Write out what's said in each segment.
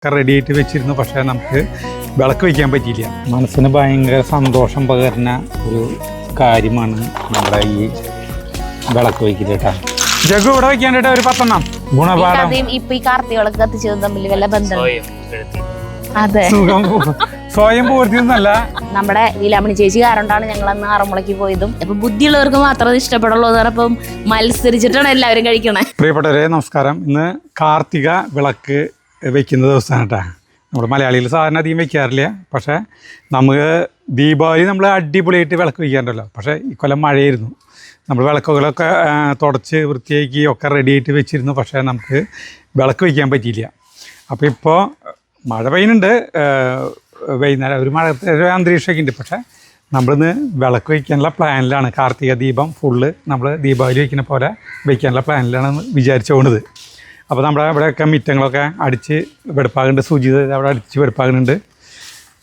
ഒക്കെ റെഡിയായിട്ട് വെച്ചിരുന്നു. പക്ഷേ നമുക്ക് വിളക്ക് വയ്ക്കാൻ പറ്റിയില്ല. മനസ്സിന് ഭയങ്കര സന്തോഷം പകരുന്ന ഒരു കാര്യമാണ് നമ്മുടെ ഈ വിളക്ക് വയ്ക്കൽ കേട്ടാ. ജഗു ഇവിടെ വയ്ക്കാനായിട്ട് ഒരു 10 ഗുണപാഠം. ഇപ്പൊ ഈ കാർത്തികളൊക്കെ കത്തിച്ചതും തമ്മിൽ വല്ല ബന്ധം? അതെ, സ്വയം പൂർത്തിയൊന്നല്ല. നമ്മുടെ ലീലാമണി ചേച്ചി കാരണമാണ് ഞങ്ങൾ അന്ന് ആറന്മുളയ്ക്ക് പോയതും. അപ്പൊ ബുദ്ധിയുള്ളവർക്ക് മാത്രമേ ഇത് ഇഷ്ടപ്പെടുള്ളൂ എന്ന് പറഞ്ഞപ്പം മത്സരിച്ചിട്ടാണ് എല്ലാവരും കഴിക്കണേ. പ്രിയപ്പെട്ടവരെ നമസ്കാരം. ഇന്ന് കാർത്തിക വിളക്ക് വയ്ക്കുന്ന ദിവസമാണ് കേട്ടാ. നമ്മൾ മലയാളികൾ സാധാരണ അധികം വയ്ക്കാറില്ല. പക്ഷേ നമുക്ക് ദീപാവലി നമ്മൾ അടിപൊളിയായിട്ട് വിളക്ക് വയ്ക്കാറുണ്ടല്ലോ. പക്ഷേ ഇക്കൊല്ലം മഴയായിരുന്നു. നമ്മൾ വിളക്കുകളൊക്കെ തുടച്ച് വൃത്തിയാക്കി ഒക്കെ റെഡിയായിട്ട് വെച്ചിരുന്നു. പക്ഷേ നമുക്ക് വിളക്ക് വയ്ക്കാൻ പറ്റിയില്ല. അപ്പോൾ ഇപ്പോൾ മഴ പെയ്യുന്നുണ്ട്, വൈകുന്നേരം ഒരു ഒരു അന്തരീക്ഷമൊക്കെ ഉണ്ട്. പക്ഷേ നമ്മളിന്ന് വിളക്ക് വയ്ക്കാനുള്ള പ്ലാനിലാണ്. കാർത്തിക ദീപം ഫുള്ള് നമ്മൾ ദീപാവലി വയ്ക്കുന്ന പോലെ വയ്ക്കാനുള്ള പ്ലാനിലാണ് വിചാരിച്ചു പോകുന്നത്. അപ്പോൾ നമ്മുടെ ഇവിടെയൊക്കെ മിറ്റങ്ങളൊക്കെ അടിച്ച് വെടുപ്പാകുന്നുണ്ട്. സുജിത അവിടെ അടിച്ച് വെടുപ്പാകുന്നുണ്ട്.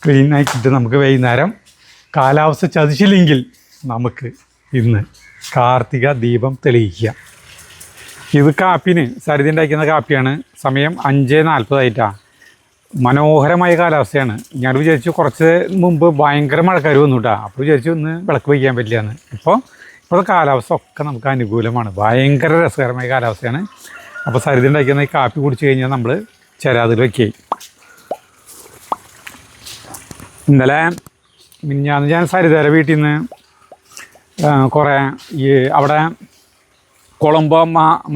ക്ലീൻ ആക്കിയിട്ട് നമുക്ക് വൈകുന്നേരം കാലാവസ്ഥ ചതിച്ചില്ലെങ്കിൽ നമുക്ക് ഇന്ന് കാർത്തിക ദീപം തെളിയിക്കുക. ഇത് കാപ്പിന് സരിത ഉണ്ടാക്കുന്ന കാപ്പിയാണ്. സമയം 5:40 മനോഹരമായ കാലാവസ്ഥയാണ്. ഞാൻ വിചാരിച്ചു കുറച്ച് മുമ്പ് ഭയങ്കര മഴക്കാർ വന്നു കേട്ടോ. അപ്പോൾ വിചാരിച്ചു ഇന്ന് വിളക്ക് വയ്ക്കാൻ പറ്റില്ല. ഇപ്പോഴത്തെ കാലാവസ്ഥ ഒക്കെ നമുക്ക് അനുകൂലമാണ്. ഭയങ്കര രസകരമായ കാലാവസ്ഥയാണ്. അപ്പോൾ സരിത ഉണ്ടാക്കുന്ന ഈ കാപ്പി കുടിച്ച് കഴിഞ്ഞാൽ നമ്മൾ ചെരാതിൽ വയ്ക്കുകയും. ഇന്നലെ മിനിഞ്ഞാന്ന് ഞാൻ സരിതയുടെ വീട്ടിൽ നിന്ന് കുറേ ഈ അവിടെ കുളമ്പോ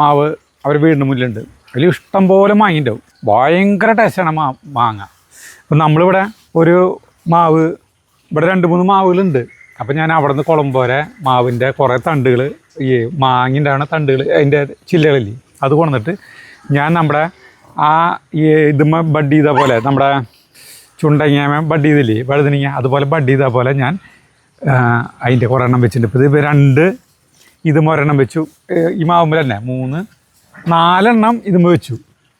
മാവ് അവർ വീടിന് മുന്നിലുണ്ട്. അതിൽ ഇഷ്ടം പോലെ മാങ്ങയുണ്ടാവും. ഭയങ്കര ടേസ്റ്റാണ് മാങ്ങ. അപ്പം നമ്മളിവിടെ ഒരു മാവ്, ഇവിടെ 2-3 മാവുകളുണ്ട്. അപ്പം ഞാൻ അവിടെ നിന്ന് കുളമ്പോരെ മാവിൻ്റെ കുറേ തണ്ടുകൾ, ഈ മാങ്ങിൻ്റെ തണ്ടുകൾ, അതിൻ്റെ ചില്ലകളില്ലേ, അത് കൊണ്ടുവന്നിട്ട് ഞാൻ നമ്മുടെ ഈ ഇതുമ്മ ബഡ് ചെയ്ത പോലെ, നമ്മുടെ ചുണ്ടങ്ങ ബഡ് ചെയ്തില്ലേ, വഴുതനങ്ങ, അതുപോലെ ബഡ് ചെയ്ത പോലെ ഞാൻ അതിൻ്റെ കുറേ എണ്ണം വെച്ചിട്ടുണ്ട്. ഇപ്പോൾ ഇത് 2 ഇതും ഒരെണ്ണം വെച്ചു. ഈ മാവുമ്പോൾ തന്നെ 3-4 എണ്ണം ഇതുമ്പോൾ വെച്ചു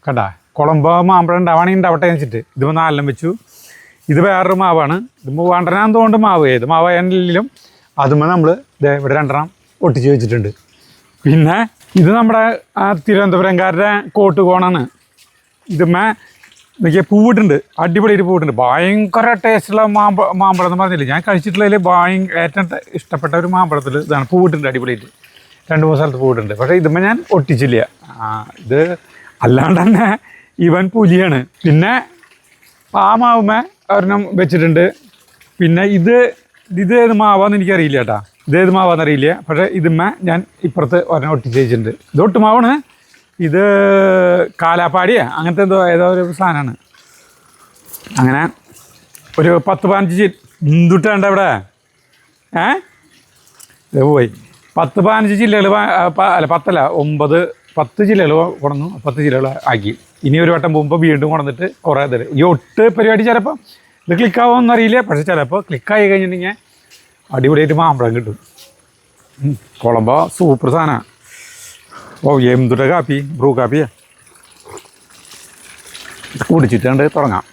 കണ്ടാ. കുളമ്പോ മാമ്പഴം ഉണ്ടാവുകയാണെങ്കിൽ ഉണ്ടാവട്ടെ വെച്ചിട്ട് ഇതുമ്പോൾ 4 എണ്ണം വെച്ചു. ഇത് വേറൊരു മാവാണ്. ഇത് മൂവാണ്ടനാന്തുകൊണ്ട് മാവ്, ഏത് മാവായാലും അതുമ്പോൾ നമ്മൾ ഇവിടെ 2 എണ്ണം ഒട്ടിച്ച് വെച്ചിട്ടുണ്ട്. പിന്നെ ഇത് നമ്മുടെ തിരുവനന്തപുരംകാരുടെ കോട്ടുകോണാണ്. ഇതുമ്മേ നോക്കിയാൽ പൂവിട്ടുണ്ട്, അടിപൊളിയായിട്ട് പൂവിട്ടുണ്ട്. ഭയങ്കര ടേസ്റ്റുള്ള മാമ്പഴം എന്ന് പറഞ്ഞില്ലേ, ഞാൻ കഴിച്ചിട്ടുള്ളതിൽ ഏറ്റവും ഇഷ്ടപ്പെട്ട ഒരു മാമ്പഴത്തിൽ ഇതാണ്. പൂവിട്ടുണ്ട് അടിപൊളിയായിട്ട്, 2-3 സ്ഥലത്ത് പൂവിട്ടുണ്ട്. പക്ഷേ ഇതുമ്മേ ഞാൻ ഒട്ടിച്ചില്ല. ഇത് അല്ലാണ്ട് തന്നെ ഇവൻ പുലിയാണ്. പിന്നെ ആ മാവുമ്മേ ഒരെണ്ണം വെച്ചിട്ടുണ്ട്. പിന്നെ ഇതേത് മാവാന്ന് എനിക്കറിയില്ല കേട്ടോ. ഇതേത് മാവാന്നറിയില്ല. പക്ഷേ ഇതുമ്മേ ഞാൻ ഇപ്പുറത്ത് ഒരെണ്ണം ഒട്ടിച്ച് വെച്ചിട്ടുണ്ട്. ഇത് ഒട്ടുമാവാണ്. ഇത് കാലാപ്പാടിയാ അങ്ങനത്തെ ഏതോ ഒരു സാധനമാണ്. അങ്ങനെ ഒരു 10-15 എന്തുട്ടാണ്ട് അവിടെ ഇത് പോയി 10-15 ജില്ലകൾ, അല്ല 10 ജില്ലകൾ കൊണ്ടു. 10 ജില്ലകൾ ആക്കി. ഇനി ഒരു വട്ടം പോകുമ്പോൾ വീണ്ടും കൊണ്ടുവന്നിട്ട് കുറേ ഇതിൽ ഈ ഒട്ട് പരിപാടി ചിലപ്പോൾ ഇത് ക്ലിക്കാവുമെന്ന് അറിയില്ല. പക്ഷേ ചിലപ്പോൾ ക്ലിക്കായി കഴിഞ്ഞിട്ടുണ്ടെങ്കിൽ അടിപൊളിയായിട്ട് മാമ്പഴം കിട്ടും. കുളമ്പോ സൂപ്പർ സാധനമാണ്. ഓ എന്തുട്ട കാപ്പി, ബ്രൂ കാപ്പിയാ. കുടിച്ചിട്ടുണ്ട് തുടങ്ങാം.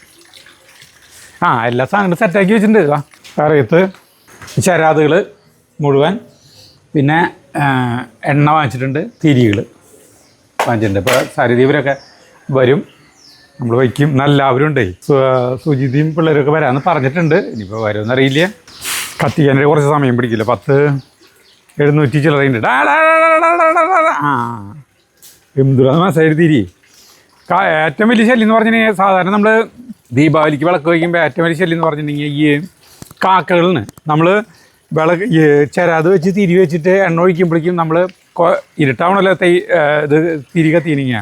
എല്ലാ സാധനങ്ങളും സെറ്റാക്കി വെച്ചിട്ടുണ്ട്. കറിയത്ത് ചരാതുകൾ മുഴുവൻ, പിന്നെ എണ്ണ വാങ്ങിച്ചിട്ടുണ്ട്, തിരികൾ വാങ്ങിച്ചിട്ടുണ്ട്. ഇപ്പോൾ സരിദീപരൊക്കെ വരും, നമ്മൾ വയ്ക്കും. എല്ലാവരും ഉണ്ട്. സുജിതയും പിള്ളേരൊക്കെ വരാമെന്ന് പറഞ്ഞിട്ടുണ്ട്. ഇനിയിപ്പോൾ വരുമെന്നറിയില്ല. കത്തിക്കാനൊരു കുറച്ച് സമയം പിടിക്കില്ല. 700 ചില്ലറയുണ്ട്. എന്തുരാന്ന് മനസ്സിലായി തിരി. ഏറ്റവും വലിയ ശല്യം എന്ന് പറഞ്ഞിട്ടുണ്ടെങ്കിൽ, സാധാരണ നമ്മൾ ദീപാവലിക്ക് വിളക്ക് വയ്ക്കുമ്പോൾ ഏറ്റവും വലിയ ശല്യം എന്ന് പറഞ്ഞിട്ടുണ്ടെങ്കിൽ ഈ കാക്കകളിന് നമ്മൾ ചെരാത് വെച്ച് തിരി വെച്ചിട്ട് എണ്ണ ഒഴിക്കുമ്പോഴേക്കും നമ്മൾ ഇരുട്ടാവണല്ലോ ഇത് തിരി കത്തിനിങ്ങ.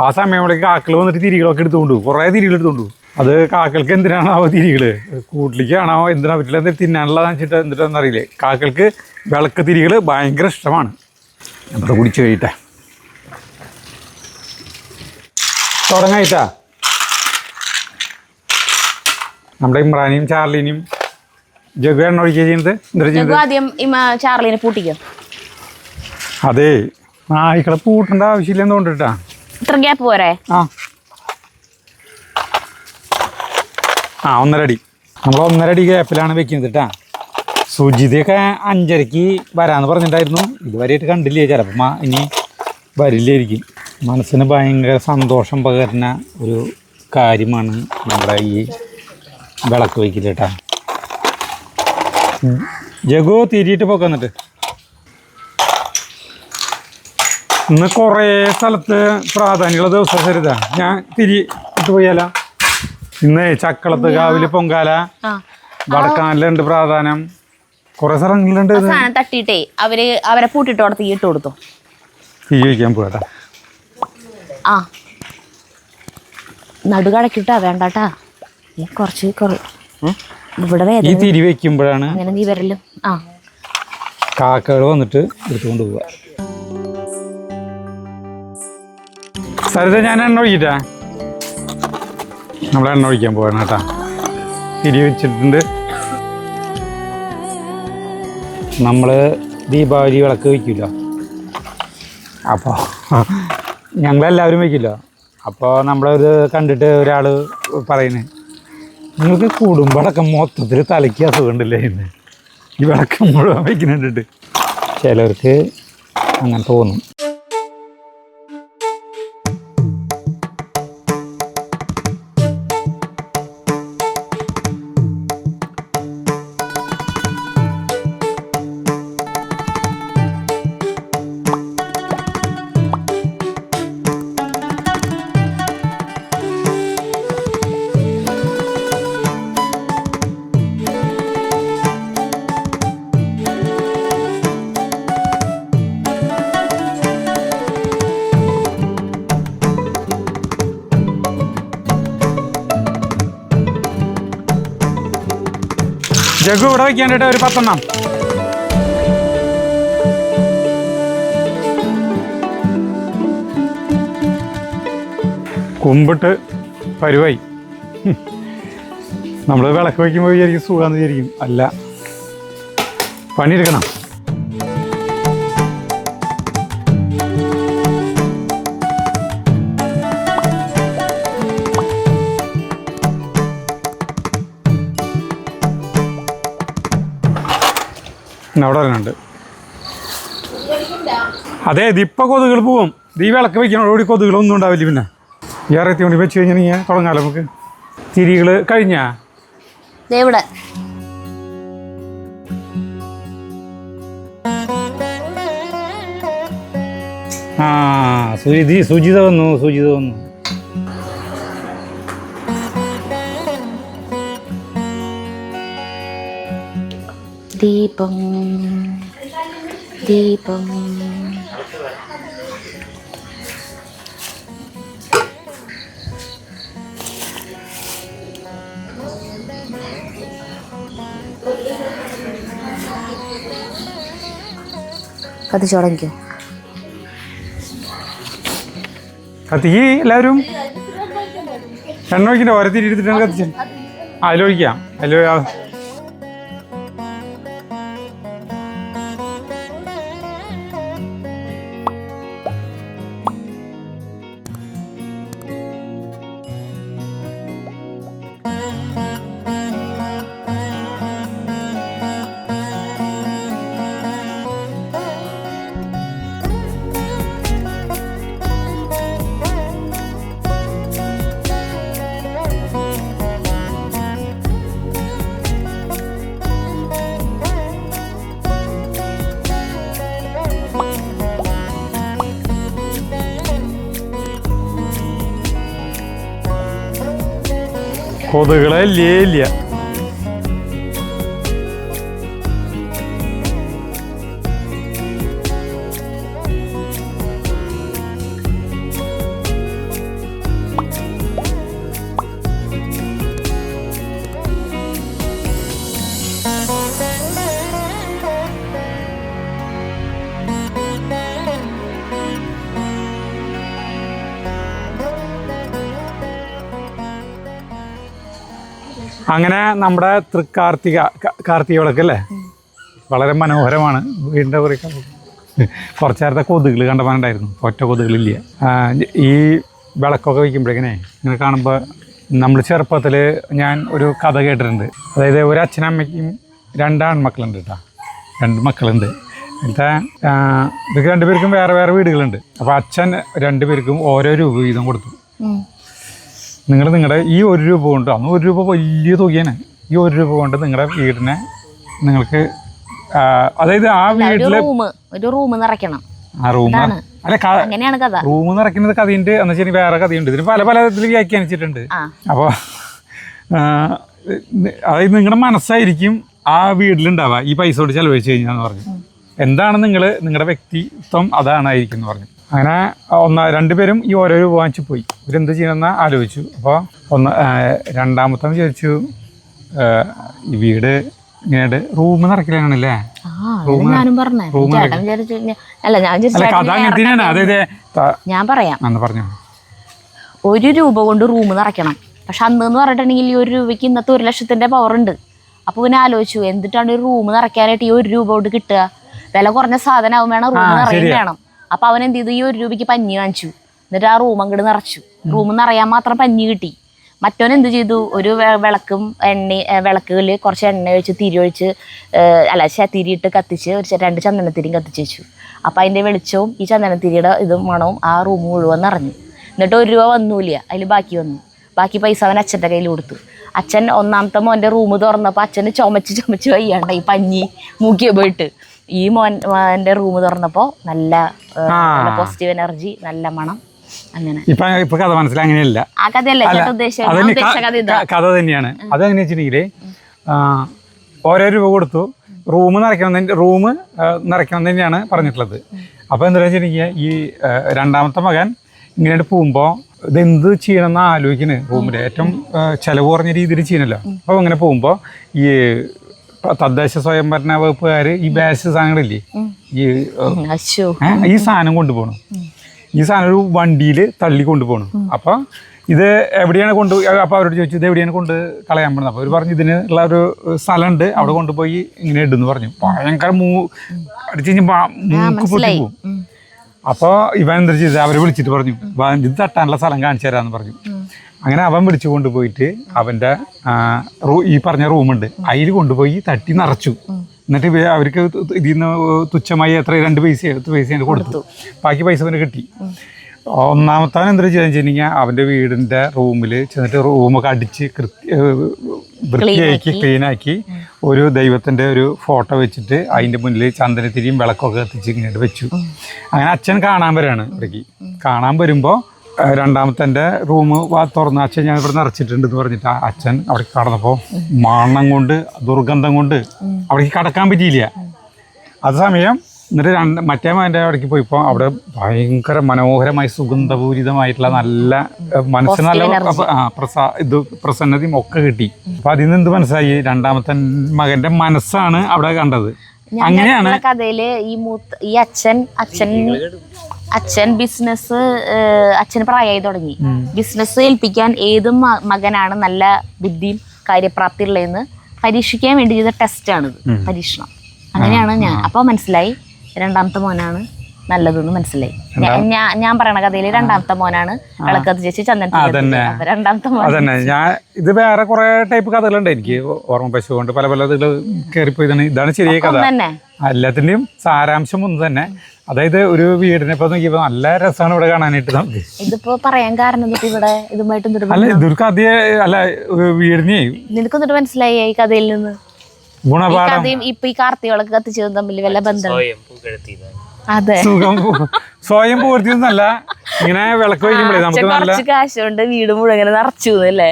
ആ സമയങ്ങളേക്ക് കാക്കകൾ വന്നിട്ട് തിരികളൊക്കെ എടുത്തുകൊണ്ട് പോകും. കുറേ തിരികൾ എടുത്തുകൊണ്ട് പോകും. അത് കാക്കൾക്ക് എന്തിനാണോ തിരികൾ, കൂട്ടിലേക്കാണോ എന്തിനാ പറ്റില്ല, എന്തെങ്കിലും തിന്നാനുള്ളതാണെന്ന് വെച്ചിട്ട് എന്തിട്ടാണെന്നറിയില്ലേ. കാക്കൾക്ക് വിളക്ക് തിരികൾ ഭയങ്കര ഇഷ്ടമാണ്. നമ്മൾ കുടിച്ച് കഴിയട്ടെ, തുടങ്ങായിട്ടാ. നമ്മുടെ ഇമ്രാനെയും ചാർലിനെയും ജഗു എണ്ണ ഒഴിക്കുക ചെയ്യുന്നത്. ആദ്യം ചാർലിനെ പൂട്ടിക്കും. അതെ, നായ്ക്കളെ പൂട്ടേണ്ട ആവശ്യമില്ലെന്ന് തോന്നിട്ടാ. ഇത്ര ഗ്യാപ്പ് പോരെ? 1.5 അടി. നമ്മൾ 1.5 അടി ഗ്യാപ്പിലാണ് വെക്കുന്നത് കേട്ടാ. സുജിതയൊക്കെ 5:30 വരാമെന്ന് പറഞ്ഞിട്ടുണ്ടായിരുന്നു. ഇതുവരെയായിട്ട് കണ്ടില്ലേ. ചിലപ്പോൾ ഇനി വരില്ലായിരിക്കും. മനസ്സിന് ഭയങ്കര സന്തോഷം പകരുന്ന ഒരു കാര്യമാണ് നമ്മുടെ ഈ വിളക്ക് വയ്ക്കൽ കേട്ടാ. ജഗു തിരിയിട്ട് പോക്കന്നിട്ട് ഇന്ന് കുറേ സ്ഥലത്ത് പ്രാധാന്യമുള്ള ദിവസം സരിത. ഞാൻ തിരി ഇട്ട് പോയാല. ഇന്ന് ചക്കളത്ത് കാവില് പൊങ്കാല, വടക്കാനിലുണ്ട് പ്രാധാന്യം, കുറെ സ്ഥലങ്ങളിലുണ്ട്. തട്ടിയിട്ടേ അവരെ പൂട്ടിട്ട് അവിടെ തീയിട്ട് കൊടുത്തു. തീ വയ്ക്കാൻ പോകട്ടാ. ആ നടുകടക്കിട്ടാ വേണ്ടാട്ടാ. കുറച്ച് ഇവിടെ ഈ തിരി വെക്കുമ്പോഴാണ് അങ്ങനെ നീ വരല്ലോ. ആ കാക്കകൾ വന്നിട്ട് എടുത്തുകൊണ്ട് പോവുക. സരിത ഞാൻ എണ്ണ ഒഴിക്കട്ടാ. നമ്മൾ എണ്ണ ഒഴിക്കാൻ പോകണം കേട്ടാ. തിരി വെച്ചിട്ടുണ്ട്. നമ്മൾ ദീപാവലി വിളക്ക് വയ്ക്കില്ല, അപ്പോൾ ഞങ്ങളെല്ലാവരും വയ്ക്കില്ല. അപ്പോൾ നമ്മളത് കണ്ടിട്ട് ഒരാൾ പറയുന്നത്, നിങ്ങൾക്ക് കുടുംബടക്കം മൊത്തത്തിൽ തലയ്ക്ക് അസുഖമുണ്ടല്ലേ എന്ന്. ഈ വിളക്കം മുഴുവൻ വയ്ക്കുന്നുണ്ട്. ചിലർക്ക് അങ്ങനെ തോന്നും. ജഗു ഇവിടെ വയ്ക്കാനായിട്ട് ഒരു 10 എണ്ണം. കുമ്പിട്ട് പരുവായി. നമ്മൾ വിളക്ക് വയ്ക്കുമ്പോൾ വിചാരിക്കും സുഖാന്ന് വിചാരിക്കും. അല്ല, പണിയെടുക്കണം. അവിടെ പറയുന്നുണ്ട്. അതെ, ഇതിപ്പോൾ കൊതുകൾ പോവും. ഈ വിളക്ക് വയ്ക്കണോടുകൂടി കൊതുകളൊന്നും ഉണ്ടാവില്ല. പിന്നെ ഈ അറയത്തി കൊണ്ട് വെച്ച് കഴിഞ്ഞാൽ തുടങ്ങാലോ നമുക്ക്. തിരികൾ കഴിഞ്ഞാ ഇവിടെ സുജിത വന്നു. ദീപം കത്തിച്ചു തുടങ്ങിക്കോ. കത്തിക്ക് എല്ലാവരും എണ്ണ ഒഴിക്കണ്ട. ഓരോ തിരി എടുത്തിട്ടാണ് കത്തിച്ചു. അതിലൊഴിക്കാം. കൊതുകളെ ഇല്ല. അങ്ങനെ നമ്മുടെ കാർത്തിക വിളക്കല്ലേ, വളരെ മനോഹരമാണ്. വീടിൻ്റെ കുറച്ച് നേരത്തെ കൊതുകൾ കണ്ടമാനുണ്ടായിരുന്നു. ഒറ്റ കൊതുകളില്ല. ഈ വിളക്കൊക്കെ വയ്ക്കുമ്പോഴേക്കിനെ ഇങ്ങനെ കാണുമ്പോൾ നമ്മൾ ചെറുപ്പത്തിൽ ഞാൻ ഒരു കഥ കേട്ടിട്ടുണ്ട്. അതായത് ഒരു അച്ഛനമ്മയ്ക്കും 2 ആൺമക്കളുണ്ട് കേട്ടോ. 2 മക്കളുണ്ട്. എന്നിട്ട് ഇവർക്ക് 2 പേർക്കും വേറെ വേറെ വീടുകളുണ്ട്. അപ്പോൾ അച്ഛൻ 2 പേർക്കും ഓരോ രൂപ വീതം കൊടുത്തു. നിങ്ങളുടെ ഈ 1 രൂപ കൊണ്ട്, അന്ന് 1 രൂപ വലിയ തുകയാണ്, ഈ 1 രൂപ കൊണ്ട് നിങ്ങളുടെ വീടിനെ നിങ്ങൾക്ക് അതായത് ആ വീട്ടില് ഒരു റൂം നിറയ്ക്കണം. ആ റൂം അല്ല അങ്ങനെയാണ് കഥ. റൂം നിറയ്ക്കുന്നത് കഥയുണ്ട്, എന്ന് വെച്ചാൽ വേറെ കഥയുണ്ട്, ഇതിന് പല പല ഇതിൽ വ്യാഖ്യാനിച്ചിട്ടുണ്ട്. അപ്പോൾ അതായത് നിങ്ങളുടെ മനസ്സായിരിക്കും ആ വീട്ടിലുണ്ടാവുക ഈ പൈസ കൊണ്ട് ചെലവഴിച്ച് കഴിഞ്ഞാന്ന് പറഞ്ഞു. എന്താണ് നിങ്ങളുടെ വ്യക്തിത്വം അതാണായിരിക്കും എന്ന് പറഞ്ഞു. അങ്ങനെ 2 പേരും ഈ ഓരോ രൂപ വാങ്ങിച്ചു പോയി. ഇവരെന്ത് ചെയ്യണമെന്ന് ആലോചിച്ചു. അപ്പോൾ രണ്ടാമത്തെ ചോദിച്ചു, ഈ വീട് ഇങ്ങനെ റൂം നിറയ്ക്കലാണല്ലേ? ഞാൻ പറയാം, പറഞ്ഞു 1 രൂപ കൊണ്ട് റൂം നിറയ്ക്കണം. പക്ഷെ അന്ന് പറഞ്ഞിട്ടുണ്ടെങ്കിൽ ഈ 1 രൂപയ്ക്ക് ഇന്നത്തെ 1 ലക്ഷത്തിന്റെ പവർ ഉണ്ട്. അപ്പൊ പിന്നെ ആലോചിച്ചു, എന്തിട്ടാണ് ഒരു റൂം നിറയ്ക്കാനായിട്ട് ഈ 1 രൂപ കൊണ്ട് കിട്ടുക? വില കുറഞ്ഞ സാധനം വേണം, റൂം നിറയും വേണം. അപ്പൊ അവൻ എന്ത് ചെയ്തു, ഈ 1 രൂപയ്ക്ക് പഞ്ഞി വാങ്ങിച്ചു. എന്നിട്ട് ആ റൂം അങ്ങോട്ട് നിറച്ചു. റൂം നിറയാൻ മാത്രം പഞ്ഞി കിട്ടി. മറ്റവൻ എന്ത് ചെയ്തു, ഒരു വിളക്കുകളിൽ കുറച്ച് എണ്ണ ഒഴിച്ച് തിരി ഒഴിച്ച് തിരിയിട്ട് കത്തിച്ച് 2 ചന്ദനത്തിരിയും കത്തിച്ച് വെച്ചു. അപ്പം അതിൻ്റെ വെളിച്ചവും ഈ ചന്ദനത്തിരിയുടെ ഇതും മണവും ആ റൂം മുഴുവൻ നിറഞ്ഞു. എന്നിട്ട് 1 രൂപ വന്നൂല്ല, അതിൽ ബാക്കി വന്നു. ബാക്കി പൈസ അവൻ അച്ഛൻ്റെ കയ്യിൽ കൊടുത്തു. അച്ഛൻ 1ാമത്തെ മോൻ്റെ റൂം തുറന്നപ്പോൾ അച്ഛന് ചുമച്ച് വയ്യാണ്ട ഈ പഞ്ഞി മൂക്കിയ പോയിട്ട്. ഈ മോൻ്റെ റൂം തുറന്നപ്പോൾ നല്ല പോസിറ്റീവ് എനർജി, നല്ല മണം. അങ്ങനെ ഇപ്പൊ കഥ മനസ്സിലായി. അങ്ങനെയല്ല, ആ കഥയല്ല കഥ തന്നെയാണ്. അതെങ്ങനെ വെച്ചിട്ടുണ്ടെങ്കിൽ ഓരോ രൂപ കൊടുത്തു, റൂം നിറയ്ക്കണം തന്നെയാണ് പറഞ്ഞിട്ടുള്ളത്. അപ്പോൾ എന്താ വെച്ചിട്ടുണ്ടെങ്കിൽ ഈ 2ാമത്തെ മകൻ ഇങ്ങനെ പോകുമ്പോൾ ഇതെന്ത് ചെയ്യണമെന്ന് ആലോചിക്കുന്നത്. റൂമിൽ ഏറ്റവും ചിലവ് കുറഞ്ഞ രീതിയിൽ ചെയ്യണല്ലോ. അപ്പോൾ അങ്ങനെ പോകുമ്പോൾ ഈ തദ്ദേശ സ്വയംഭരണ വകുപ്പുകാർ ഈ ബാസ് സാധനങ്ങളില്ലേ, ഈ സാധനം കൊണ്ടുപോകണം. ഈ സാധനം ഒരു വണ്ടിയിൽ തള്ളി കൊണ്ടുപോകണം. അപ്പോൾ ഇത് എവിടെയാണ് അപ്പോൾ അവരോട് ചോദിച്ചു, ഇത് എവിടെയാണ് കൊണ്ട് കളയാൻ പോകുന്നത്? അപ്പോൾ അവർ പറഞ്ഞു, ഇതിനുള്ള ഒരു സ്ഥലമുണ്ട്, അവിടെ കൊണ്ടുപോയി ഇങ്ങനെ ഇടുന്നു പറഞ്ഞു. ഭയങ്കര അടിച്ച് കഴിഞ്ഞാൽ മൂക്ക് പൊട്ടി പോകും. അപ്പോൾ ഇവൻ എന്താ ചെയ്തത്, അവരെ വിളിച്ചിട്ട് പറഞ്ഞു, ഇത് തട്ടാനുള്ള സ്ഥലം കാണിച്ചു തരാമെന്ന് പറഞ്ഞു. അങ്ങനെ അവൻ വിളിച്ചു കൊണ്ടുപോയിട്ട് അവൻ്റെ ഈ പറഞ്ഞ റൂമുണ്ട്, അതിൽ കൊണ്ടുപോയി തട്ടി നിറച്ചു. എന്നിട്ട് അവർക്ക് ഇതിൽ നിന്ന് തുച്ഛമായി 2 പൈസ കൊടുത്തു. ബാക്കി പൈസ അവന് കിട്ടി. 1ാമത്തവൻ എന്താ ചെയ്തെന്ന് വെച്ചിട്ടുണ്ടെങ്കിൽ അവൻ്റെ വീടിൻ്റെ റൂമിൽ ചെന്നിട്ട് റൂമൊക്കെ അടിച്ച് വൃത്തിയാക്കി ക്ലീനാക്കി ഒരു ദൈവത്തിൻ്റെ ഒരു ഫോട്ടോ വെച്ചിട്ട് അതിൻ്റെ മുന്നിൽ ചന്ദനത്തിരിയും വിളക്കൊക്കെ കത്തിച്ച് ഇങ്ങോട്ട് വെച്ചു. അങ്ങനെ അച്ഛൻ കാണാൻ വരികയാണ് ഇവിടേക്ക്. കാണാൻ വരുമ്പോൾ 2ാമത്തെ റൂം തുറന്ന്, അച്ഛൻ ഞാൻ ഇവിടെ നിറച്ചിട്ടുണ്ടെന്ന് പറഞ്ഞിട്ട് അച്ഛൻ അവിടേക്ക് കടന്നപ്പോൾ മണം കൊണ്ട് ദുർഗന്ധം കൊണ്ട് അവിടേക്ക് കടക്കാൻ പറ്റിയില്ല. അതേസമയം എന്നിട്ട് മറ്റേ മകൻ്റെ അവിടേക്ക് പോയപ്പോൾ അവിടെ ഭയങ്കര മനോഹരമായി സുഗന്ധപൂരിതമായിട്ടുള്ള നല്ല മനസ്സിന് നല്ല പ്രസന്നതയും ഒക്കെ കിട്ടി. അപ്പം അതിൽ നിന്ന് എന്ത് മനസ്സിലായി, 2ാമത്തെ മകൻ്റെ മനസ്സാണ് അവിടെ കണ്ടത്. അങ്ങനെയാണ് കഥയില് ഈ അച്ഛൻ ബിസിനസ് അച്ഛന് പ്രായമായി തുടങ്ങി. ബിസിനസ് ഏൽപ്പിക്കാൻ ഏതും മകനാണ് നല്ല ബുദ്ധിയും കാര്യപ്രാപ്തി ഉള്ളതെന്ന് പരീക്ഷിക്കാൻ വേണ്ടി ചെയ്ത ടെസ്റ്റാണിത്, പരീക്ഷണം. അങ്ങനെയാണ് ഞാൻ അപ്പോൾ മനസ്സിലായി 2ാമത്തെ മോനാണ് നല്ലതെന്ന് മനസ്സിലായി. ഞാൻ പറയണ കഥയിൽ 2ാമത്തെ മോനാണ് വിളക്കത്ത് ചേച്ചി ചന്ദന. 2ാമത്തെ മോൻ അതന്നെ. ഞാൻ ഇത് വേറെ കുറെ ടൈപ്പ് കഥകളുണ്ട് എനിക്ക് ഓർമ്മ പശു കൊണ്ട് പല പല ഇതിൽ കയറിപ്പോയതാണ്. ഇതാണ് ശരിയായ കഥ. എല്ലാത്തിന്റെയും സാരാംശം ഒന്ന് തന്നെ. അതായത് ഒരു വീടിനെ ഇപ്പൊ നോക്കിയപ്പോ നല്ല രസമാണ് ഇവിടെ കാണാനായിട്ട്. നമുക്ക് ഇതിപ്പോ പറയാൻ കാരണം ഇവിടെ ഇതുമായിട്ട് അല്ല ഇതൊരു കഥ അല്ല, വീടിനെ നിനക്കൊന്നിട്ട് മനസ്സിലായി ഈ കഥയിൽ നിന്ന് ഗുണപാഠം. ഇപ്പൊ ഈ കാർത്തികളൊക്കെ കത്തിച്ചതും തമ്മിൽ വല്ല ബന്ധം? അതെ, സ്വയം പൂർത്തിയൊന്നല്ല, ഇങ്ങനെ വിളക്ക് വയ്ക്കുമ്പോഴേ നമുക്ക് നല്ല കാശ് കൊണ്ട് വീട് മുഴുവൻ നിറച്ചു അല്ലേ?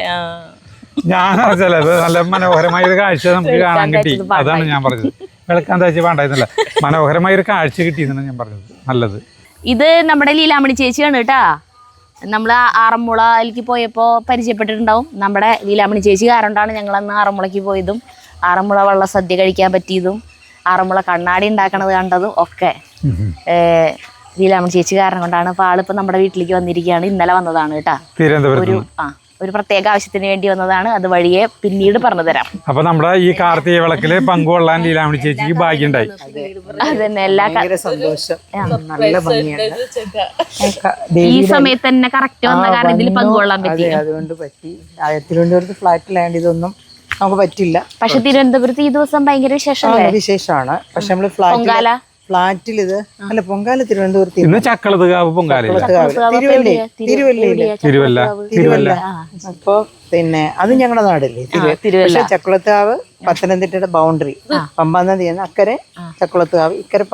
ഞാൻ അറിച്ചല്ലേ, നല്ല മനോഹരമായ ഒരു കാഴ്ച നമുക്ക് കാണാൻ കിട്ടി. അതാണ് ഞാൻ പറഞ്ഞത്. വിളക്കാൻ താഴ്ച വേണ്ടായിരുന്നല്ല, മനോഹരമായ ഒരു കാഴ്ച കിട്ടിയെന്നാണ് ഞാൻ പറഞ്ഞത്. നല്ലത്. ഇത് നമ്മുടെ ലീലാമണി ചേച്ചിയാണ് കേട്ടാ. നമ്മൾ ആറന്മുളയിലേക്ക് പോയപ്പോൾ പരിചയപ്പെട്ടിട്ടുണ്ടാവും. നമ്മുടെ ലീലാമണി ചേച്ചി കാരണമാണ് ഞങ്ങളന്ന് ആറന്മുളയ്ക്ക് പോയതും ആറന്മുള വള്ള സദ്യ കഴിക്കാൻ പറ്റിയതും ആറന്മുള കണ്ണാടി ഉണ്ടാക്കണത് കണ്ടതും ഒക്കെ ലീലാമണി ചേച്ചി കാരണം കൊണ്ടാണ്. അപ്പോൾ ആളിപ്പോൾ നമ്മുടെ വീട്ടിലേക്ക് വന്നിരിക്കുകയാണ്. ഇന്നലെ വന്നതാണ് കേട്ടാ. ഒരു പ്രത്യേക ആവശ്യത്തിന് വേണ്ടി വന്നതാണ്. അത് വഴിയെ പിന്നീട് പറഞ്ഞു തരാം. അപ്പൊ നമ്മുടെ ഈ കാർത്തിക വിളക്കില് പങ്കുകൊള്ളാൻ ലീലാമണി ചേച്ചിക്ക് ഭാഗ്യമുണ്ടായി. അതന്നെ, എല്ലാ സന്തോഷം. നല്ല ഭംഗിയാണ്. ഈ സമയത്ത് തന്നെ കറക്റ്റ് വന്ന കാരണം ഇതിൽ പങ്കുകൊള്ളാൻ പറ്റി. അതുകൊണ്ട് പറ്റി. തിരുവനന്തപുരത്ത് ഫ്ലാറ്റിലാണ്ട് ഇതൊന്നും നമുക്ക് പറ്റില്ല. പക്ഷെ തിരുവനന്തപുരത്ത് ഈ ദിവസം ഭയങ്കര വിശേഷമാണ്. പക്ഷെ നമ്മള് ഫ്ലാറ്റ് ഫ്ലാറ്റിൽ ഇത് അല്ല പൊങ്കാല തിരുവനന്തപുരത്ത് ഇന്ന് ചക്കളത്തുകാവ് പൊങ്കാലയില്ല തിരുവല്ല തിരുവല്ല അപ്പൊ പിന്നെ അത് ഞങ്ങളുടെ നാടല്ലേ പക്ഷെ ചക്കുളത്തുകാവ് പത്തനംതിട്ടയുടെ ബൗണ്ടറി പമ്പാ നദിയാണ് അക്കരെ ചക്കുളത്തുകാവ് ഇക്കരെ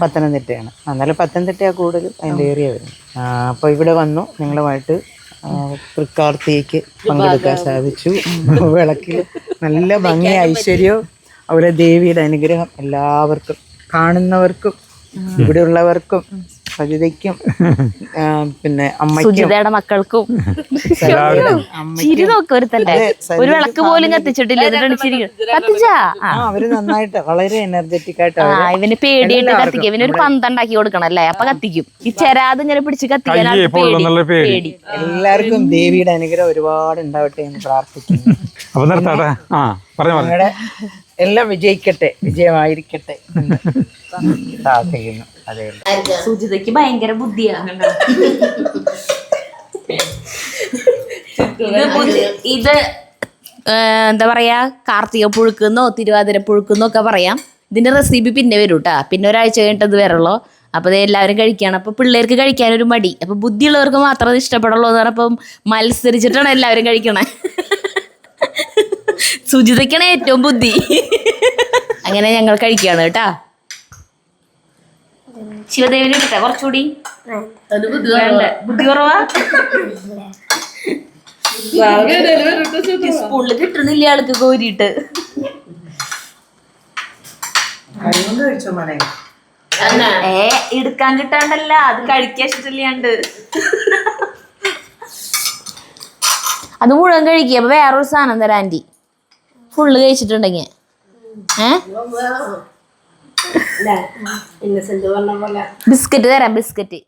പത്തനംതിട്ടയാണ് എന്നാലും പത്തനംതിട്ടയാണ് കൂടുതലും അതിൻ്റെ ഏരിയ വരുന്നത്. അപ്പോൾ ഇവിടെ വന്നു നിങ്ങളുമായിട്ട് തൃക്കാർത്തികയ്ക്ക് പങ്കെടുക്കാൻ സാധിച്ചു. വിളക്കിൽ നല്ല ഭംഗി ഐശ്വര്യവും അതുപോലെ ദേവിയുടെ അനുഗ്രഹം എല്ലാവർക്കും കാണുന്നവർക്കും ഇവിടെയുള്ളവർക്കും സജിതയ്ക്കും പിന്നെ സുജിതയുടെ മക്കൾക്കും ചിരി നോക്കൊരുത്തന്റെ ഒരു വിളക്ക് പോലും കത്തിച്ചിട്ടില്ല കത്തിച്ചാ അവര് നന്നായിട്ട് വളരെ എനർജറ്റിക് ആയിട്ട് ഇവന് പേടിയായിട്ട് കത്തിക്കും. ഇവനൊരു പന്തണ്ടാക്കി കൊടുക്കണം അല്ലേ, അപ്പൊ കത്തിക്കും. ഈ ചെരാത് ഇങ്ങനെ പിടിച്ച് കത്തിക്കാൻ പേടി. എല്ലാവർക്കും ദേവിയുടെ അനുഗ്രഹം ഒരുപാട് ഉണ്ടാവട്ടെ എന്ന് പ്രാർത്ഥിക്കുന്നു. അപ്പൊ നിർത്താട്ടെ. നിങ്ങളുടെ എല്ലാം വിജയിക്കട്ടെ, വിജയമായിരിക്കട്ടെ എന്ന് പ്രാർത്ഥിക്കുന്നു. അതെ, സുജിതയ്ക്ക് ഭയങ്കര ബുദ്ധിയാണ്. ഇത് എന്താ പറയാ, കാർത്തിക പുഴുക്കുന്നോ തിരുവാതിര പുഴുക്കുന്നോ ഒക്കെ പറയാം. ഇതിന്റെ റെസിപ്പി പിന്നെ വരും കേട്ടാ, പിന്നെ ഒരാഴ്ച കഴിഞ്ഞിട്ടത് വരുള്ളൂ. അപ്പോൾ എല്ലാവരും കഴിക്കുകയാണ്. അപ്പോൾ പിള്ളേർക്ക് കഴിക്കാനൊരു മടി, അപ്പോൾ ബുദ്ധിയുള്ളവർക്ക് മാത്രം അത് ഇഷ്ടപ്പെടുള്ളൂ എന്ന് പറഞ്ഞപ്പം മത്സരിച്ചിട്ടാണ് എല്ലാവരും കഴിക്കണേ. സുജിതയ്ക്കാണ് ഏറ്റവും ബുദ്ധി. അങ്ങനെ ഞങ്ങൾ കഴിക്കുകയാണ് കേട്ടാ. ശിവദേവിനെ ഇട്ട കുറച്ചുകൂടി ബുദ്ധി കുറവാ. സ്കൂളിൽ കിട്ടണില്ല ആൾക്ക് കോരിയിട്ട്. എടുക്കാൻ കിട്ടാണ്ടല്ല, അത് കഴിക്കാൻ ഇഷ്ടമില്ലാണ്ട്. അത് മുഴുവൻ കഴിക്കുക. അപ്പൊ വേറൊരു സാധനം തരാം ആൻറ്റി, ഫുള്ള് കഴിച്ചിട്ടുണ്ടെങ്കിൽ. ബിസ്ക്കറ്റ് തരാം, ബിസ്ക്കറ്റ്.